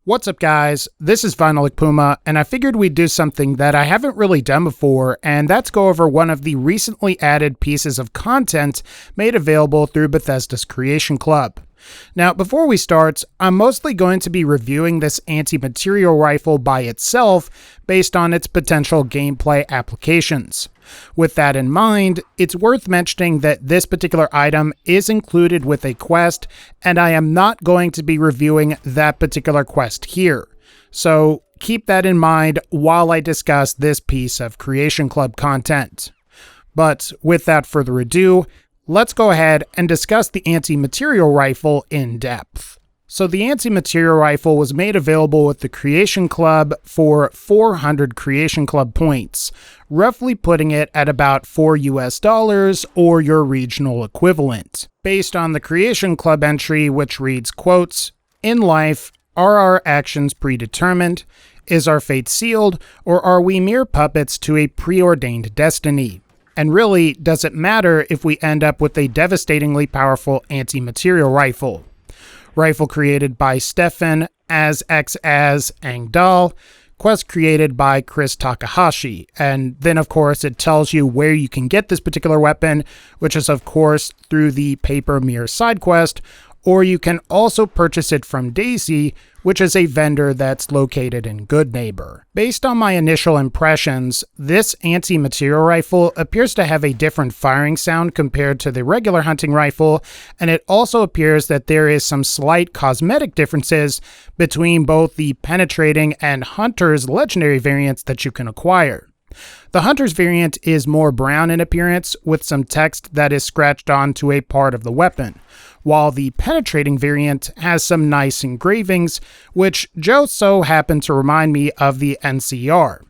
What's up, guys? This is VinylicPuma, and I figured we'd do something that I haven't really done before, and that's go over one of the recently added pieces of content made available through Bethesda's Creation Club. Now, before we start, I'm mostly going to be reviewing this Anti Materiel Rifle by itself based on its potential gameplay applications. With that in mind, it's worth mentioning that this particular item is included with a quest, and I am not going to be reviewing that particular quest here. So keep that in mind while I discuss this piece of Creation Club content. But without further ado, let's go ahead and discuss the Anti Materiel Rifle in depth. So the Anti Materiel Rifle was made available with the Creation Club for 400 Creation Club points, roughly putting it at about $4 or your regional equivalent. Based on the Creation Club entry, which reads, quotes, "In life, are our actions predetermined? Is our fate sealed, or are we mere puppets to a preordained destiny? And really, does it matter if we end up with a devastatingly powerful anti-materiel rifle?" Rifle created by Stefan, asXas, Engdahl. Quest created by Kris Takahashi. And then, of course, it tells you where you can get this particular weapon, which is, of course, through the Paper Mirror side quest, or you can also purchase it from Daisy, which is a vendor that's located in Goodneighbor. Based on my initial impressions, this anti-materiel rifle appears to have a different firing sound compared to the regular hunting rifle, and it also appears that there is some slight cosmetic differences between both the penetrating and Hunter's legendary variants that you can acquire. The Hunter's variant is more brown in appearance, with some text that is scratched onto a part of the weapon, while the penetrating variant has some nice engravings, which just so happen to remind me of the NCR.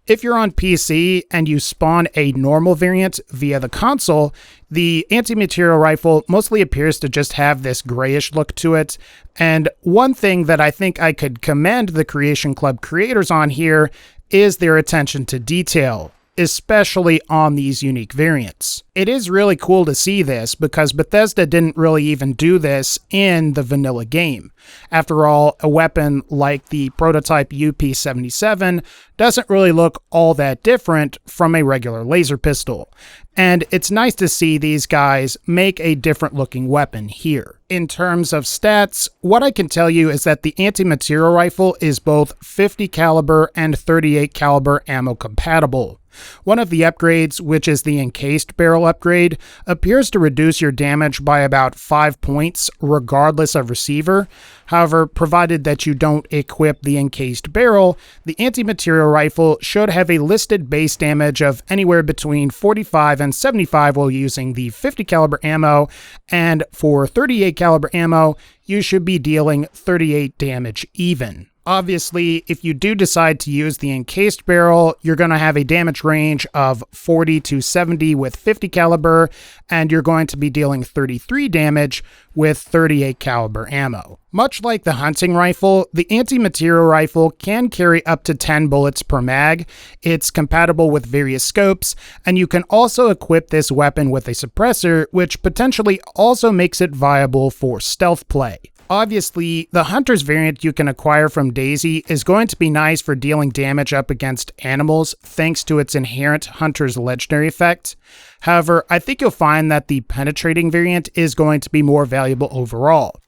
If you're on PC and you spawn a normal variant via the console, the anti-materiel rifle mostly appears to just have this grayish look to it. And one thing that I think I could commend the Creation Club creators on here is their attention to detail, especially on these unique variants. It is really cool to see this because Bethesda didn't really even do this in the vanilla game. After all, a weapon like the prototype UP-77 doesn't really look all that different from a regular laser pistol. And it's nice to see these guys make a different looking weapon here. In terms of stats, what I can tell you is that the anti-materiel rifle is both 50 caliber and 38 caliber ammo compatible. One of the upgrades, which is the encased barrel upgrade, appears to reduce your damage by about 5 points regardless of receiver. However, provided that you don't equip the encased barrel, the anti-materiel rifle should have a listed base damage of anywhere between 45 and 75 while using the 50 caliber ammo, and for 38 caliber ammo, you should be dealing 38 damage even. Obviously, if you do decide to use the encased barrel, you're going to have a damage range of 40 to 70 with 50 caliber, and you're going to be dealing 33 damage with 38 caliber ammo. Much like the hunting rifle, the anti-materiel rifle can carry up to 10 bullets per mag. It's compatible with various scopes, and you can also equip this weapon with a suppressor, which potentially also makes it viable for stealth play. Obviously, the Hunter's variant you can acquire from Daisy is going to be nice for dealing damage up against animals thanks to its inherent Hunter's legendary effect. However, I think you'll find that the penetrating variant is going to be more valuable overall.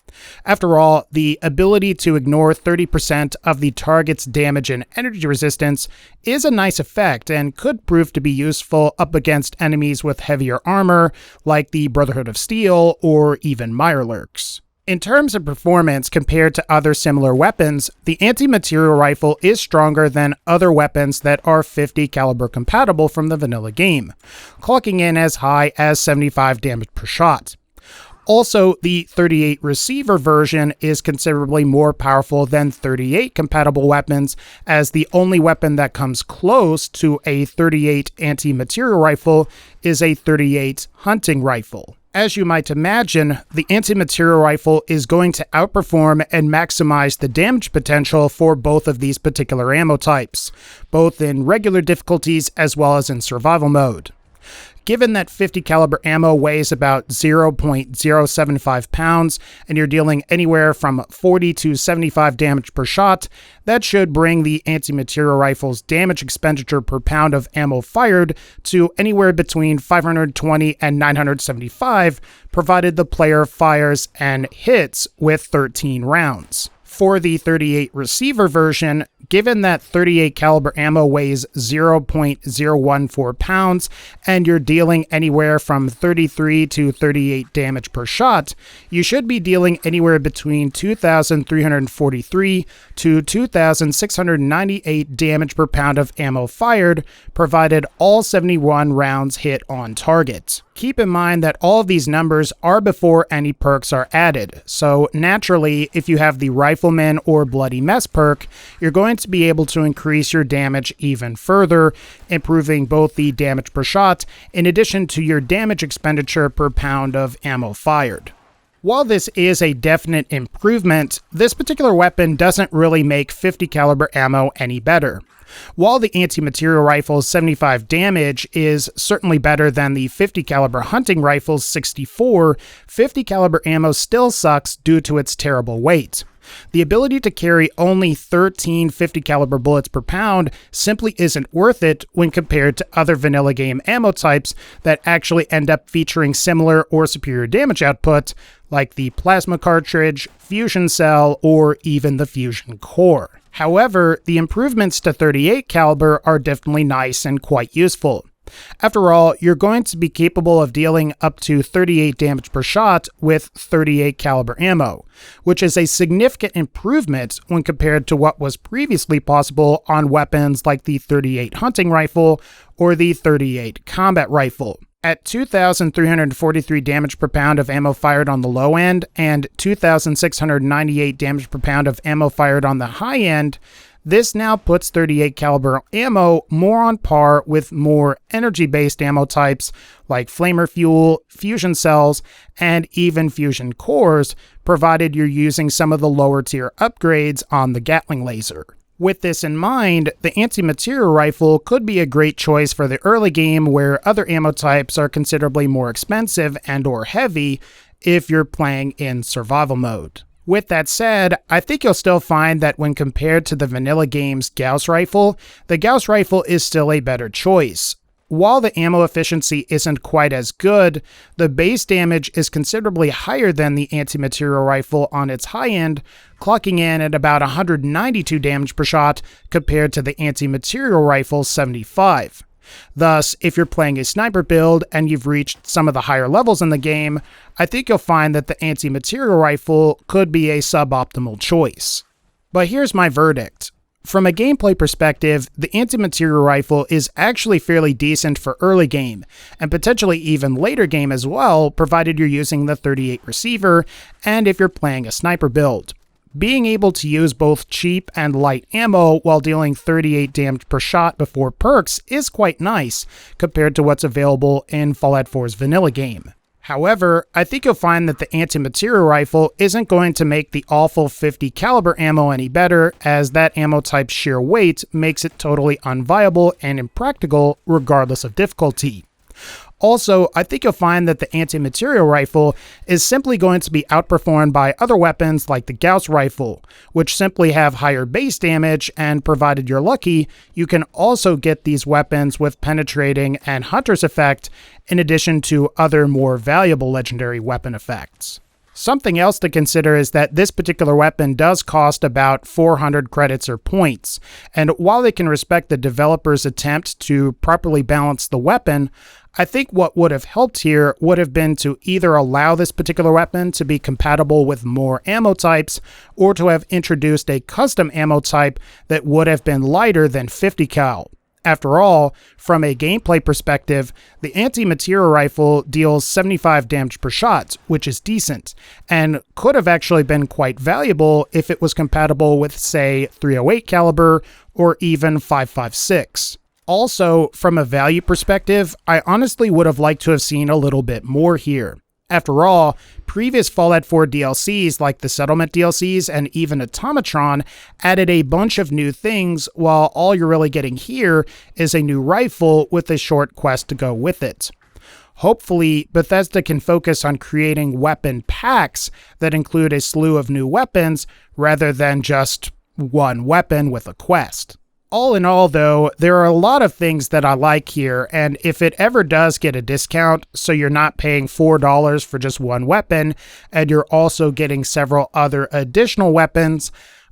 After all, the ability to ignore 30% of the target's damage and energy resistance is a nice effect and could prove to be useful up against enemies with heavier armor like the Brotherhood of Steel or even Mirelurks. In terms of performance compared to other similar weapons, the anti-materiel rifle is stronger than other weapons that are 50 caliber compatible from the vanilla game, clocking in as high as 75 damage per shot. Also, the 38 receiver version is considerably more powerful than 38 compatible weapons, as the only weapon that comes close to a 38 anti-materiel rifle is a 38 hunting rifle. As you might imagine, the anti-materiel rifle is going to outperform and maximize the damage potential for both of these particular ammo types, both in regular difficulties as well as in survival mode. Given that 50 caliber ammo weighs about 0.075 pounds and you're dealing anywhere from 40 to 75 damage per shot, that should bring the anti-material rifle's damage expenditure per pound of ammo fired to anywhere between 520 and 975, provided the player fires and hits with 13 rounds. For the 38 receiver version, given that 38 caliber ammo weighs 0.014 pounds and you're dealing anywhere from 33 to 38 damage per shot, you should be dealing anywhere between 2,343 to 2,698 damage per pound of ammo fired, provided all 71 rounds hit on target. Keep in mind that all of these numbers are before any perks are added, so naturally, if you have the Rifleman or Bloody Mess perk, you're going to be able to increase your damage even further, improving both the damage per shot in addition to your damage expenditure per pound of ammo fired. While this is a definite improvement, this particular weapon doesn't really make 50 caliber ammo any better. While the anti-material rifle's 75 damage is certainly better than the 50 caliber hunting rifle's 64, 50 caliber ammo still sucks due to its terrible weight. The ability to carry only 13 50 caliber bullets per pound simply isn't worth it when compared to other vanilla game ammo types that actually end up featuring similar or superior damage output, like the plasma cartridge, fusion cell, or even the fusion core. However, the improvements to 38 caliber are definitely nice and quite useful. After all, you're going to be capable of dealing up to 38 damage per shot with 38 caliber ammo, which is a significant improvement when compared to what was previously possible on weapons like the 38 hunting rifle or the 38 combat rifle. At 2,343 damage per pound of ammo fired on the low end and 2,698 damage per pound of ammo fired on the high end, this now puts 38 caliber ammo more on par with more energy-based ammo types like flamer fuel, fusion cells, and even fusion cores, provided you're using some of the lower tier upgrades on the Gatling laser. With this in mind, the anti-material rifle could be a great choice for the early game where other ammo types are considerably more expensive and/or heavy if you're playing in survival mode. With that said, I think you'll still find that when compared to the vanilla game's Gauss rifle, the Gauss rifle is still a better choice. While the ammo efficiency isn't quite as good, the base damage is considerably higher than the anti-material rifle on its high end, clocking in at about 192 damage per shot compared to the anti-material rifle's 75. Thus, if you're playing a sniper build and you've reached some of the higher levels in the game, I think you'll find that the anti-material rifle could be a suboptimal choice. But here's my verdict. From a gameplay perspective, the anti-material rifle is actually fairly decent for early game, and potentially even later game as well, provided you're using the 38 receiver and if you're playing a sniper build. Being able to use both cheap and light ammo while dealing 38 damage per shot before perks is quite nice compared to what's available in Fallout 4's vanilla game. However, I think you'll find that the anti-material rifle isn't going to make the awful 50 caliber ammo any better, as that ammo type's sheer weight makes it totally unviable and impractical regardless of difficulty. Also, I think you'll find that the anti-material rifle is simply going to be outperformed by other weapons like the Gauss rifle, which simply have higher base damage, and provided you're lucky, you can also get these weapons with penetrating and hunter's effect, in addition to other more valuable legendary weapon effects. Something else to consider is that this particular weapon does cost about 400 credits or points, and while they can respect the developer's attempt to properly balance the weapon, I think what would have helped here would have been to either allow this particular weapon to be compatible with more ammo types, or to have introduced a custom ammo type that would have been lighter than 50 cal. After all, from a gameplay perspective, the anti-material rifle deals 75 damage per shot, which is decent, and could have actually been quite valuable if it was compatible with, say, 308 caliber or even 5.56. Also, from a value perspective, I honestly would have liked to have seen a little bit more here. After all, previous Fallout 4 DLCs like the Settlement DLCs and even Automatron added a bunch of new things, while all you're really getting here is a new rifle with a short quest to go with it. Hopefully, Bethesda can focus on creating weapon packs that include a slew of new weapons rather than just one weapon with a quest. All in all, though, there are a lot of things that I like here, and if it ever does get a discount, so you're not paying $4 for just one weapon, and you're also getting several other additional weapons,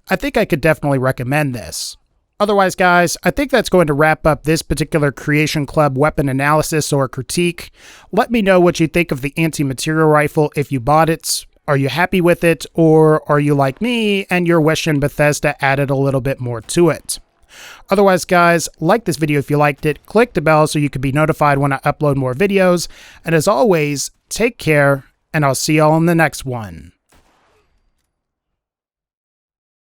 I think I could definitely recommend this. Otherwise, guys, I think that's going to wrap up this particular Creation Club weapon analysis or critique. Let me know what you think of the Anti Materiel Rifle if you bought it. Are you happy with it, or are you like me and you're wishing Bethesda added a little bit more to it? Otherwise, guys, like this video if you liked it, click the bell so you can be notified when I upload more videos, and as always, take care, and I'll see y'all in the next one.